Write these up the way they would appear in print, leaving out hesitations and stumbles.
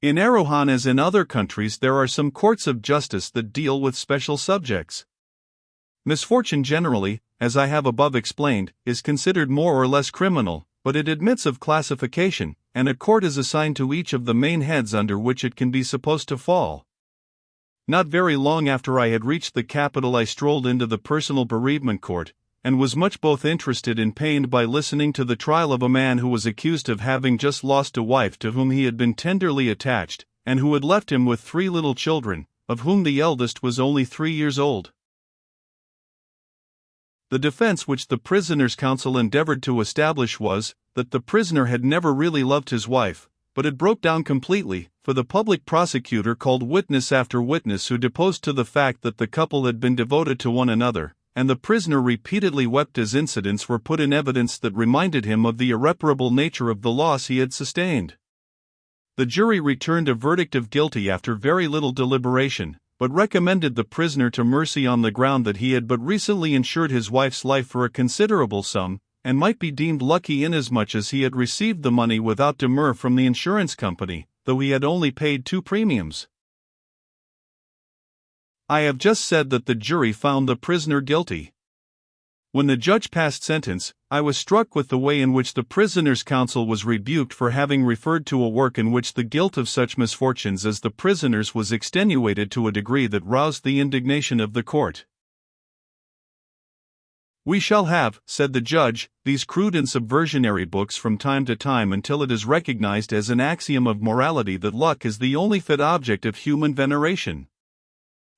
In Erewhon, as in other countries, there are some courts of justice that deal with special subjects. Misfortune generally, as I have above explained, is considered more or less criminal, but it admits of classification, and a court is assigned to each of the main heads under which it can be supposed to fall. Not very long after I had reached the capital, I strolled into the personal bereavement court, and was much both interested and pained by listening to the trial of a man who was accused of having just lost a wife to whom he had been tenderly attached, and who had left him with 3 little children, of whom the eldest was only 3 years old. The defense which the prisoner's counsel endeavored to establish was, that the prisoner had never really loved his wife, but it broke down completely, for the public prosecutor called witness after witness who deposed to the fact that the couple had been devoted to one another, and the prisoner repeatedly wept as incidents were put in evidence that reminded him of the irreparable nature of the loss he had sustained. The jury returned a verdict of guilty after very little deliberation, but recommended the prisoner to mercy on the ground that he had but recently insured his wife's life for a considerable sum, and might be deemed lucky inasmuch as he had received the money without demur from the insurance company, though he had only paid 2 premiums. I have just said that the jury found the prisoner guilty. When the judge passed sentence, I was struck with the way in which the prisoner's counsel was rebuked for having referred to a work in which the guilt of such misfortunes as the prisoner's was extenuated to a degree that roused the indignation of the court. "We shall have," said the judge, "these crude and subversionary books from time to time until it is recognized as an axiom of morality that luck is the only fit object of human veneration.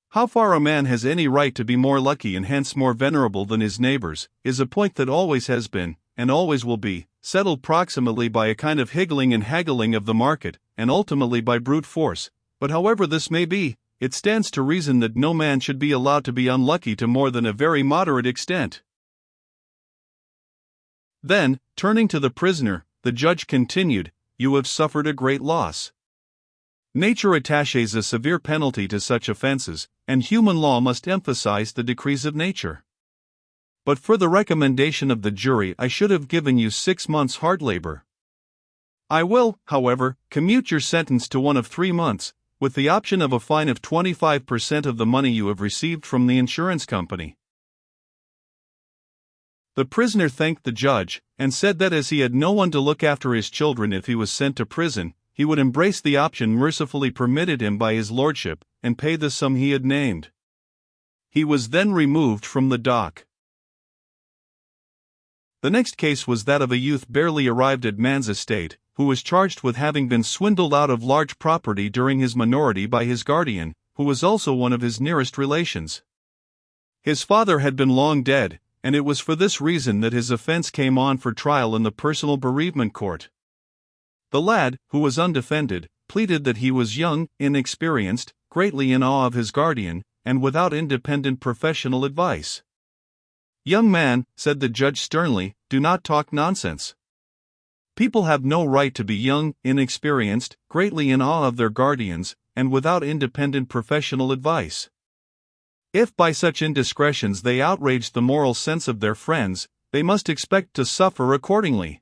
How far a man has any right to be more lucky and hence more venerable than his neighbors, is a point that always has been, and always will be, settled proximately by a kind of higgling and haggling of the market, and ultimately by brute force, but however this may be, it stands to reason that no man should be allowed to be unlucky to more than a very moderate extent." Then, turning to the prisoner, the judge continued, "You have suffered a great loss. Nature attaches a severe penalty to such offenses, and human law must emphasize the decrees of nature. But for the recommendation of the jury I should have given you 6 months' hard labor. I will, however, commute your sentence to one of 3 months, with the option of a fine of 25% of the money you have received from the insurance company." The prisoner thanked the judge, and said that as he had no one to look after his children if he was sent to prison, he would embrace the option mercifully permitted him by his lordship, and pay the sum he had named. He was then removed from the dock. The next case was that of a youth barely arrived at man's estate, who was charged with having been swindled out of large property during his minority by his guardian, who was also one of his nearest relations. His father had been long dead, and it was for this reason that his offense came on for trial in the personal bereavement court. The lad, who was undefended, pleaded that he was young, inexperienced, greatly in awe of his guardian, and without independent professional advice. "Young man," said the judge sternly, "do not talk nonsense. People have no right to be young, inexperienced, greatly in awe of their guardians, and without independent professional advice. If by such indiscretions they outrage the moral sense of their friends, they must expect to suffer accordingly."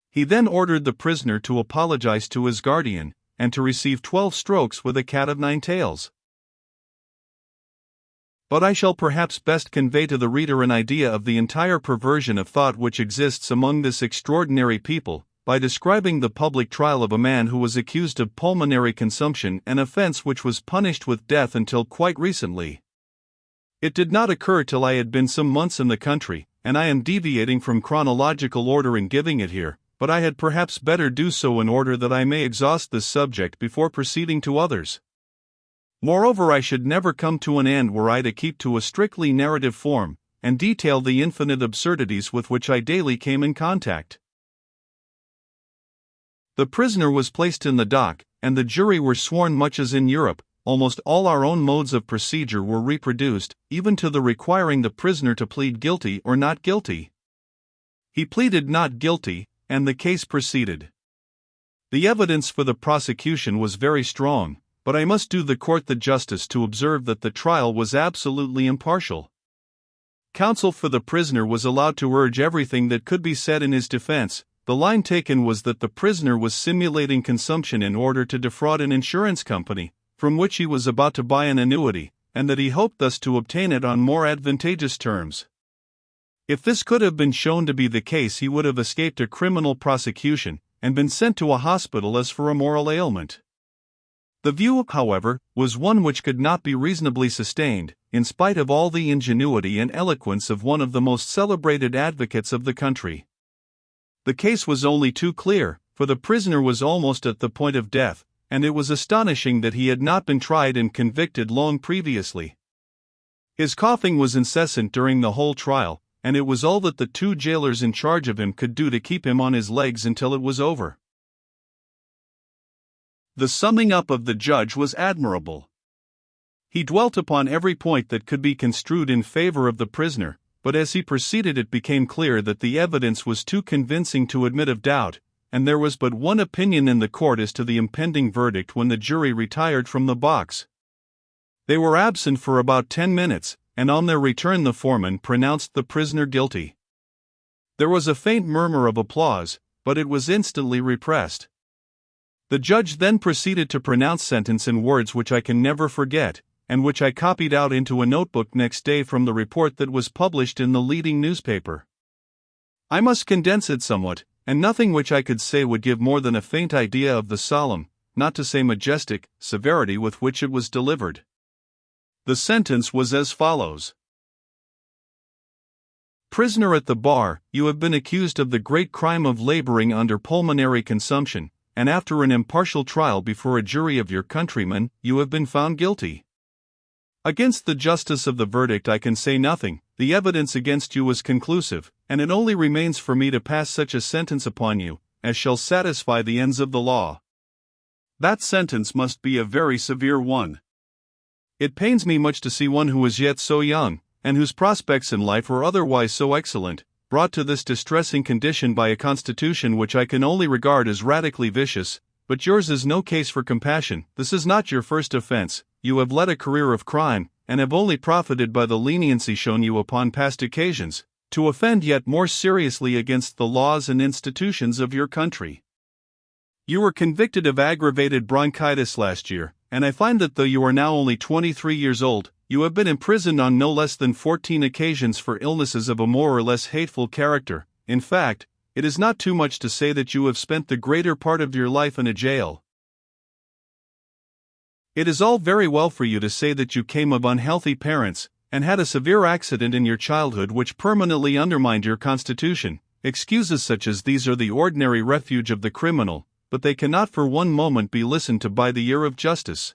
He then ordered the prisoner to apologize to his guardian, and to receive 12 strokes with a cat of 9 tails. But I shall perhaps best convey to the reader an idea of the entire perversion of thought which exists among this extraordinary people, by describing the public trial of a man who was accused of pulmonary consumption, an offense which was punished with death until quite recently. It did not occur till I had been some months in the country, and I am deviating from chronological order in giving it here, but I had perhaps better do so in order that I may exhaust this subject before proceeding to others. Moreover, I should never come to an end were I to keep to a strictly narrative form, and detail the infinite absurdities with which I daily came in contact. The prisoner was placed in the dock, and the jury were sworn. Much as in Europe, almost all our own modes of procedure were reproduced, even to the requiring the prisoner to plead guilty or not guilty. He pleaded not guilty, and the case proceeded. The evidence for the prosecution was very strong, but I must do the court the justice to observe that the trial was absolutely impartial. Counsel for the prisoner was allowed to urge everything that could be said in his defense, the line taken was that the prisoner was simulating consumption in order to defraud an insurance company, from which he was about to buy an annuity, and that he hoped thus to obtain it on more advantageous terms. If this could have been shown to be the case, he would have escaped a criminal prosecution, and been sent to a hospital as for a moral ailment. The view, however, was one which could not be reasonably sustained, in spite of all the ingenuity and eloquence of one of the most celebrated advocates of the country. The case was only too clear, for the prisoner was almost at the point of death, and it was astonishing that he had not been tried and convicted long previously. His coughing was incessant during the whole trial, and it was all that the two jailers in charge of him could do to keep him on his legs until it was over. The summing up of the judge was admirable. He dwelt upon every point that could be construed in favor of the prisoner, but as he proceeded it became clear that the evidence was too convincing to admit of doubt, and there was but one opinion in the court as to the impending verdict when the jury retired from the box. They were absent for about 10 minutes, and on their return the foreman pronounced the prisoner guilty. There was a faint murmur of applause, but it was instantly repressed. The judge then proceeded to pronounce sentence in words which I can never forget, and which I copied out into a notebook next day from the report that was published in the leading newspaper. I must condense it somewhat, and nothing which I could say would give more than a faint idea of the solemn, not to say majestic, severity with which it was delivered. The sentence was as follows. Prisoner at the bar, you have been accused of the great crime of laboring under pulmonary consumption, and after an impartial trial before a jury of your countrymen, you have been found guilty. Against the justice of the verdict I can say nothing, the evidence against you was conclusive, and it only remains for me to pass such a sentence upon you, as shall satisfy the ends of the law. That sentence must be a very severe one. It pains me much to see one who is yet so young, and whose prospects in life are otherwise so excellent, brought to this distressing condition by a constitution which I can only regard as radically vicious. But yours is no case for compassion. This is not your first offense. You have led a career of crime, and have only profited by the leniency shown you upon past occasions, to offend yet more seriously against the laws and institutions of your country. You were convicted of aggravated bronchitis last year, and I find that though you are now only 23 years old, you have been imprisoned on no less than 14 occasions for illnesses of a more or less hateful character. In fact, it is not too much to say that you have spent the greater part of your life in a jail. It is all very well for you to say that you came of unhealthy parents, and had a severe accident in your childhood which permanently undermined your constitution. Excuses such as these are the ordinary refuge of the criminal, but they cannot for one moment be listened to by the ear of justice.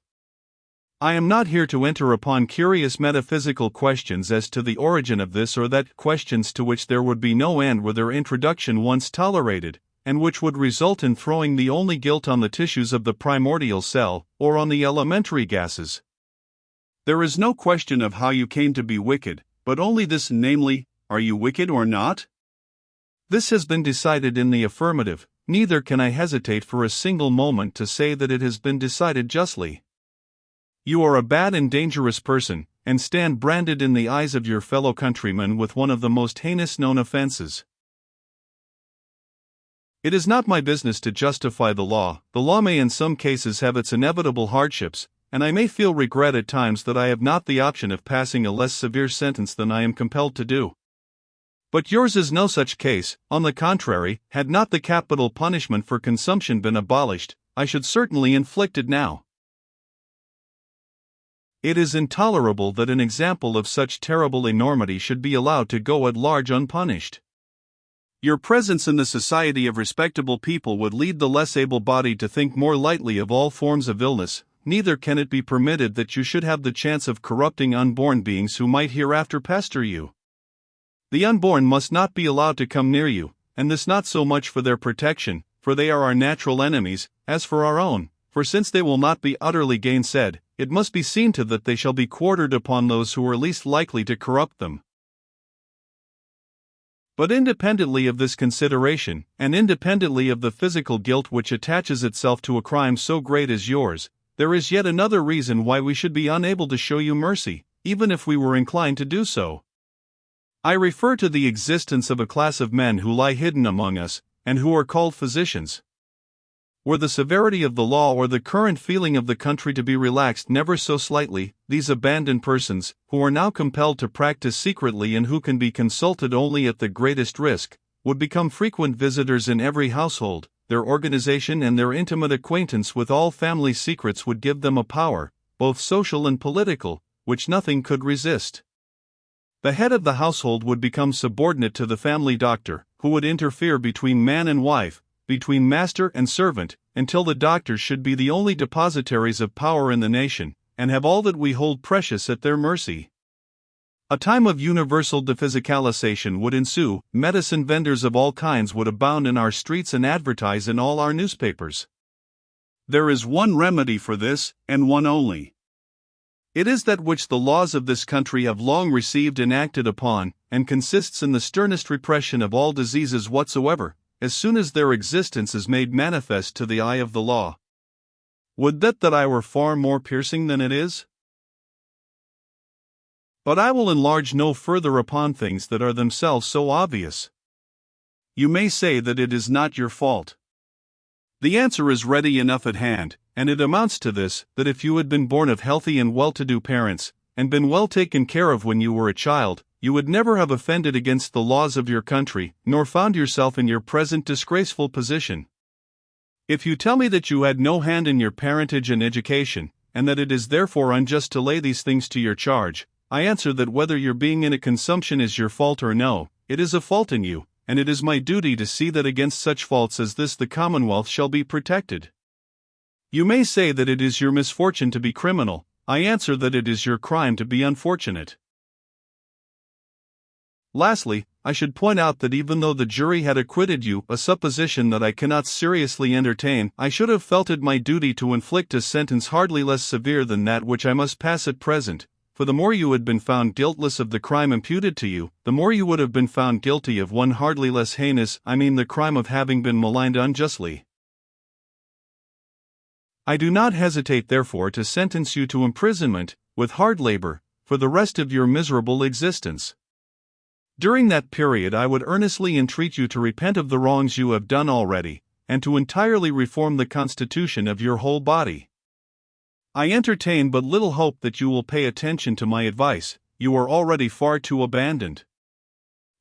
I am not here to enter upon curious metaphysical questions as to the origin of this or that, questions to which there would be no end were their introduction once tolerated, and which would result in throwing the only guilt on the tissues of the primordial cell, or on the elementary gases. There is no question of how you came to be wicked, but only this, namely, are you wicked or not? This has been decided in the affirmative, neither can I hesitate for a single moment to say that it has been decided justly. You are a bad and dangerous person, and stand branded in the eyes of your fellow countrymen with one of the most heinous known offenses. It is not my business to justify the law. The law may in some cases have its inevitable hardships, and I may feel regret at times that I have not the option of passing a less severe sentence than I am compelled to do. But yours is no such case. On the contrary, had not the capital punishment for consumption been abolished, I should certainly inflict it now. It is intolerable that an example of such terrible enormity should be allowed to go at large unpunished. Your presence in the society of respectable people would lead the less able-bodied to think more lightly of all forms of illness. Neither can it be permitted that you should have the chance of corrupting unborn beings who might hereafter pester you. The unborn must not be allowed to come near you, and this not so much for their protection, for they are our natural enemies, as for our own, for since they will not be utterly gainsaid, it must be seen to that they shall be quartered upon those who are least likely to corrupt them. But independently of this consideration, and independently of the physical guilt which attaches itself to a crime so great as yours, there is yet another reason why we should be unable to show you mercy, even if we were inclined to do so. I refer to the existence of a class of men who lie hidden among us, and who are called physicians. Were the severity of the law or the current feeling of the country to be relaxed never so slightly, these abandoned persons, who are now compelled to practice secretly and who can be consulted only at the greatest risk, would become frequent visitors in every household. Their organization and their intimate acquaintance with all family secrets would give them a power, both social and political, which nothing could resist. The head of the household would become subordinate to the family doctor, who would interfere between man and wife, between master and servant, until the doctors should be the only depositaries of power in the nation, and have all that we hold precious at their mercy. A time of universal dephysicalization would ensue. Medicine vendors of all kinds would abound in our streets and advertise in all our newspapers. There is one remedy for this, and one only. It is that which the laws of this country have long received and acted upon, and consists in the sternest repression of all diseases whatsoever, as soon as their existence is made manifest to the eye of the law. Would that I were far more piercing than it is? But I will enlarge no further upon things that are themselves so obvious. You may say that it is not your fault. The answer is ready enough at hand, and it amounts to this: that if you had been born of healthy and well-to-do parents, and been well taken care of when you were a child, you would never have offended against the laws of your country, nor found yourself in your present disgraceful position. If you tell me that you had no hand in your parentage and education, and that it is therefore unjust to lay these things to your charge, I answer that whether your being in a consumption is your fault or no, it is a fault in you, and it is my duty to see that against such faults as this the Commonwealth shall be protected. You may say that it is your misfortune to be criminal. I answer that it is your crime to be unfortunate. Lastly, I should point out that even though the jury had acquitted you, a supposition that I cannot seriously entertain, I should have felt it my duty to inflict a sentence hardly less severe than that which I must pass at present. For the more you had been found guiltless of the crime imputed to you, the more you would have been found guilty of one hardly less heinous, I mean the crime of having been maligned unjustly. I do not hesitate therefore to sentence you to imprisonment, with hard labor, for the rest of your miserable existence. During that period I would earnestly entreat you to repent of the wrongs you have done already, and to entirely reform the constitution of your whole body. I entertain but little hope that you will pay attention to my advice. You are already far too abandoned.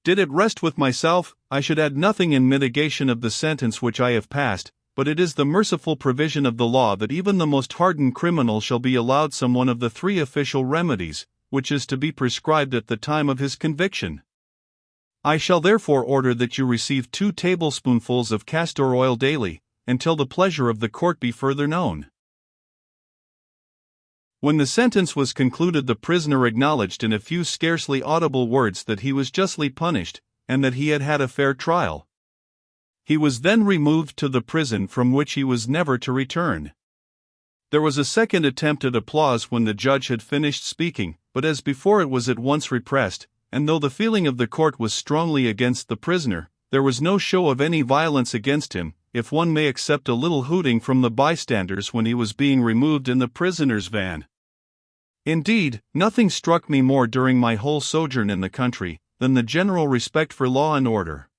Did it rest with myself, I should add nothing in mitigation of the sentence which I have passed, but it is the merciful provision of the law that even the most hardened criminal shall be allowed some one of the 3 official remedies, which is to be prescribed at the time of his conviction. I shall therefore order that you receive 2 tablespoonfuls of castor oil daily, until the pleasure of the court be further known. When the sentence was concluded, the prisoner acknowledged in a few scarcely audible words that he was justly punished, and that he had had a fair trial. He was then removed to the prison from which he was never to return. There was a second attempt at applause when the judge had finished speaking, but as before it was at once repressed, and though the feeling of the court was strongly against the prisoner, there was no show of any violence against him, if one may accept a little hooting from the bystanders when he was being removed in the prisoner's van. Indeed, nothing struck me more during my whole sojourn in the country than the general respect for law and order.